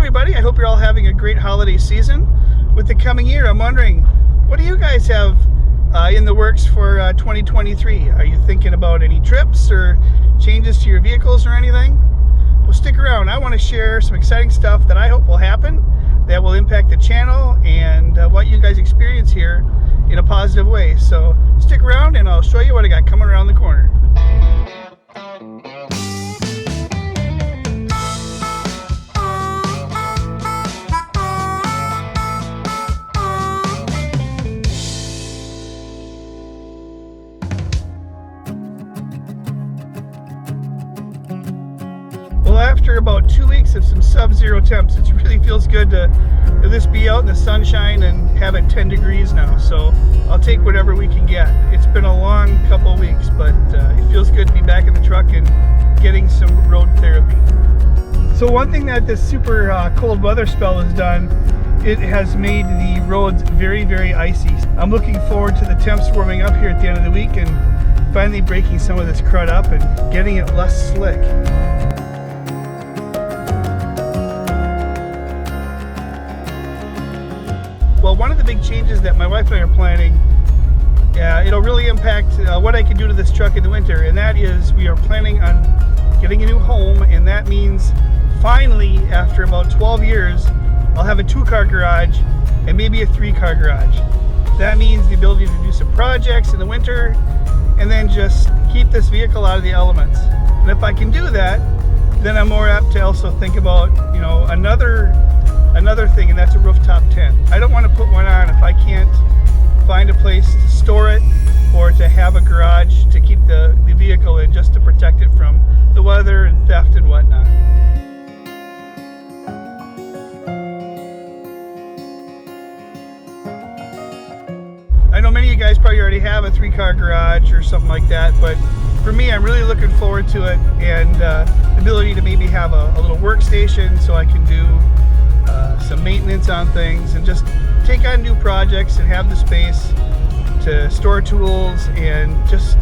everybody. I hope you're all having a great holiday season. With the coming year, I'm wondering, what do you guys have in the works for 2023? Are you thinking about any trips or changes to your vehicles or anything? Well, stick around. I want to share some exciting stuff that I hope will happen, that will impact the channel and what you guys experience here in a positive way. So stick around and I'll show you what I got coming around the corner. Well, after about 2 weeks of some sub-zero temps, it really feels good to just be out in the sunshine and have it 10 degrees now. So I'll take whatever we can get. It's been a long couple of weeks, but it feels good to be back in the truck and getting some road therapy. So one thing that this super cold weather spell has done, it has made the roads very, very icy. I'm looking forward to the temps warming up here at the end of the week and finally breaking some of this crud up and getting it less slick. Well, one of the big changes that my wife and I are planning, it'll really impact what I can do to this truck in the winter, and that is we are planning on getting a new home, and that means finally, after about 12 years, I'll have a 2-car garage and maybe a 3-car garage. That means the ability to do some projects in the winter and then just keep this vehicle out of the elements. And if I can do that, then I'm more apt to also think about, you know, another thing, and that's a rooftop tent. I don't want to put one on if I can't find a place to store it or to have a garage to keep the vehicle in, just to protect it from the weather and theft and whatnot. I know many of you guys probably already have a 3-car garage or something like that, but for me, I'm really looking forward to it, and the ability to maybe have a little workstation so I can do some maintenance on things and just take on new projects and have the space to store tools and just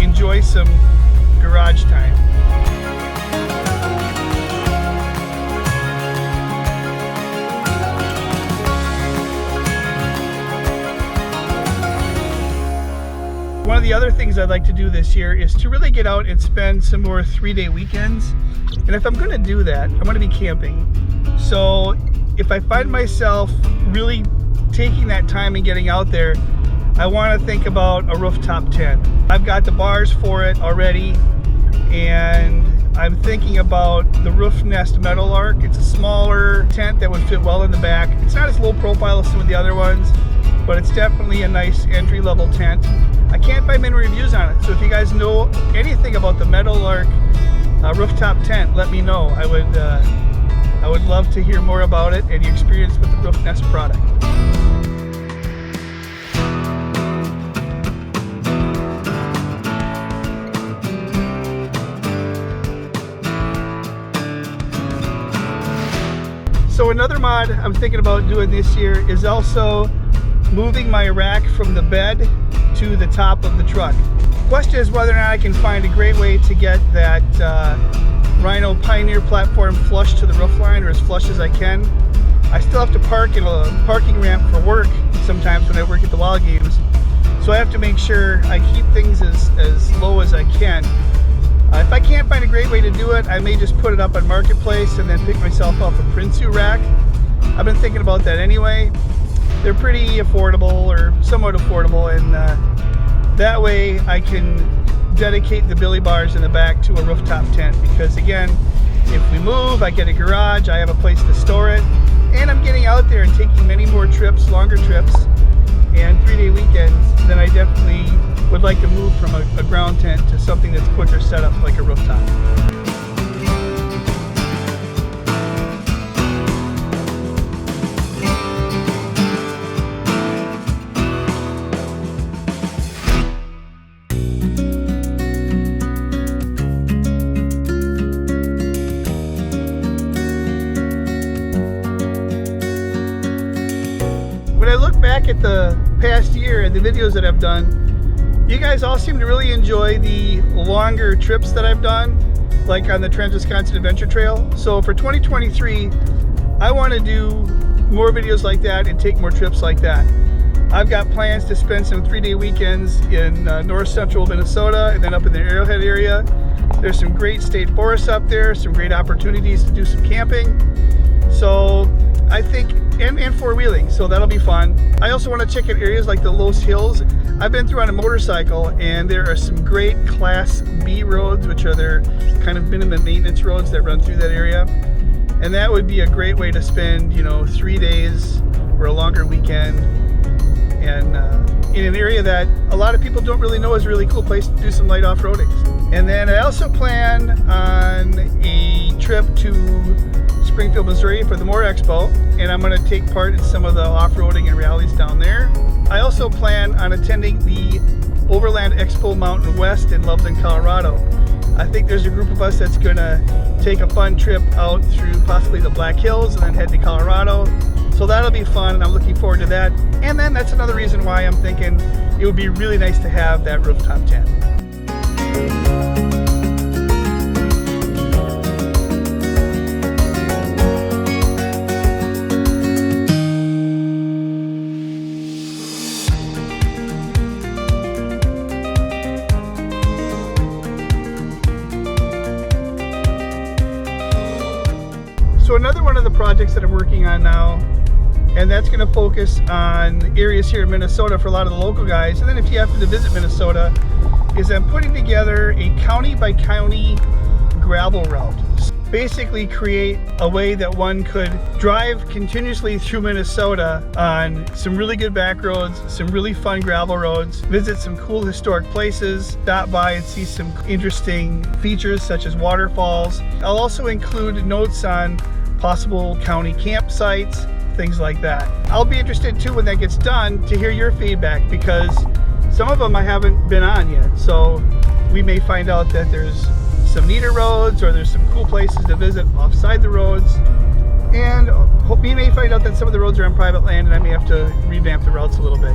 enjoy some garage time. One of the other things I'd like to do this year is to really get out and spend some more 3-day weekends. And if I'm going to do that, I'm going to be camping. So if I find myself really taking that time and getting out there, I want to think about a rooftop tent. I've got the bars for it already, and I'm thinking about the Roof Nest Metal Arc. It's a smaller tent that would fit well in the back. It's not as low profile as some of the other ones, but it's definitely a nice entry-level tent. I can't find many reviews on it, so if you guys know anything about the Metal Arc rooftop tent, let me know. I would love to hear more about it and your experience with the Roof Nest product. So another mod I'm thinking about doing this year is also moving my rack from the bed to the top of the truck. The question is whether or not I can find a great way to get that Rhino Pioneer platform flush to the roof line, or as flush as I can. I still have to park in a parking ramp for work sometimes when I work at the Wild Games, so I have to make sure I keep things as low as I can. If I can't find a great way to do it, I may just put it up on Marketplace and then pick myself up a Prinsu rack. I've been thinking about that anyway. They're pretty affordable, or somewhat affordable, and that way I can dedicate the billy bars in the back to a rooftop tent, because again, if we move, I get a garage, I have a place to store it, and I'm getting out there and taking many more trips, longer trips, and 3-day weekends, then I definitely would like to move from a ground tent to something that's quicker set up like a rooftop. When I look back at the past year and the videos that I've done, you guys all seem to really enjoy the longer trips that I've done. like on the Trans-Wisconsin Adventure Trail. So for 2023, I want to do more videos like that and take more trips like that. I've got plans to spend some 3-day weekends in north central Minnesota and then up in the Arrowhead area. There's some great state forests up there, some great opportunities to do some camping. So I think, and four-wheeling, so that'll be fun. I also want to check out areas like the Los Hills. I've been through on a motorcycle, and there are some great Class B roads, which are their kind of minimum maintenance roads that run through that area. And that would be a great way to spend, 3 days or a longer weekend, and in an area that a lot of people don't really know is a really cool place to do some light off-roading. And then I also plan on a trip to Springfield, Missouri for the Moore Expo, and I'm going to take part in some of the off-roading and rallies down there. I also plan on attending the Overland Expo Mountain West in Loveland, Colorado. I think there's a group of us that's going to take a fun trip out through possibly the Black Hills and then head to Colorado. So that'll be fun, and I'm looking forward to that. And then that's another reason why I'm thinking it would be really nice to have that rooftop tent. So another one of the projects that I'm working on now, and that's going to focus on areas here in Minnesota for a lot of the local guys, and then if you happen to visit Minnesota, is I'm putting together a county by county gravel route. Basically create a way that one could drive continuously through Minnesota on some really good back roads, some really fun gravel roads, visit some cool historic places, stop by and see some interesting features such as waterfalls. I'll also include notes on possible county campsites, things like that. I'll be interested too when that gets done to hear your feedback, because some of them I haven't been on yet. So we may find out that there's some neater roads or there's some cool places to visit offside the roads. And we may find out that some of the roads are on private land and I may have to revamp the routes a little bit.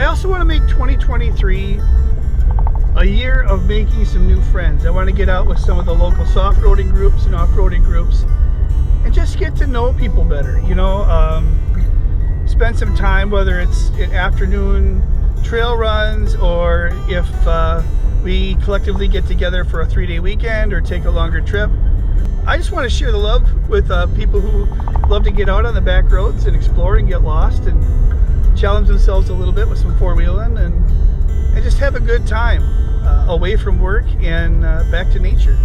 I also want to make 2023 a year of making some new friends. I want to get out with some of the local soft-roading groups and off-roading groups and just get to know people better, spend some time, whether it's in afternoon trail runs or if we collectively get together for a 3-day weekend or take a longer trip. I just want to share the love with people who love to get out on the back roads and explore and get lost and challenge themselves a little bit with some four-wheeling and just have a good time away from work and back to nature.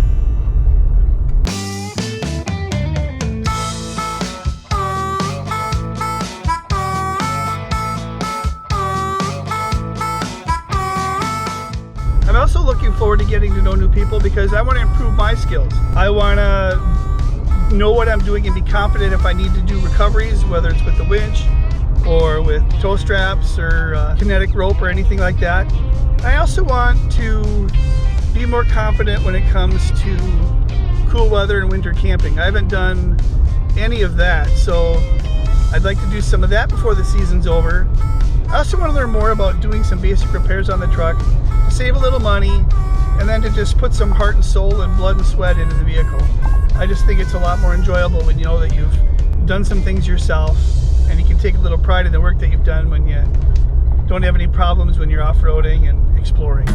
I'm also looking forward to getting to know new people because I want to improve my skills. I want to know what I'm doing and be confident if I need to do recoveries, whether it's with the winch or with tow straps or kinetic rope or anything like that. I also want to be more confident when it comes to cool weather and winter camping. I haven't done any of that, so I'd like to do some of that before the season's over. I also want to learn more about doing some basic repairs on the truck, to save a little money, and then to just put some heart and soul and blood and sweat into the vehicle. I just think it's a lot more enjoyable when you know that you've done some things yourself, and you can take a little pride in the work that you've done when you don't have any problems when you're off-roading and exploring.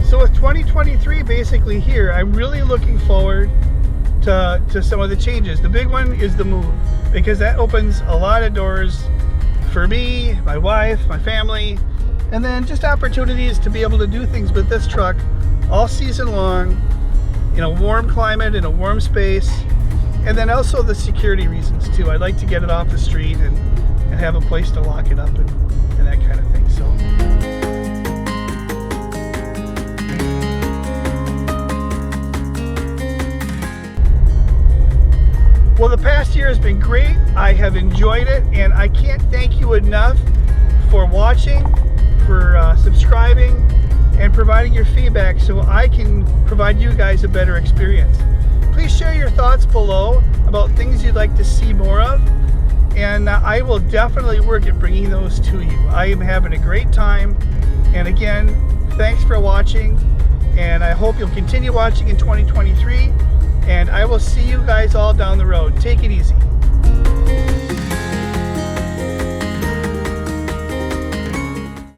So with 2023 basically here, I'm really looking forward to some of the changes. The big one is the move, because that opens a lot of doors for me, my wife, my family, and then just opportunities to be able to do things with this truck all season long in a warm climate, in a warm space, and then also the security reasons too. I'd like to get it off the street and have a place to lock it up and that kind of thing. So. Well, the past year has been great. I have enjoyed it, and I can't thank you enough for watching, for subscribing, and providing your feedback so I can provide you guys a better experience. Please share your thoughts below about things you'd like to see more of, and I will definitely work at bringing those to you. I am having a great time, and again, thanks for watching, and I hope you'll continue watching in 2023, and I will see you guys all down the road. Take it easy.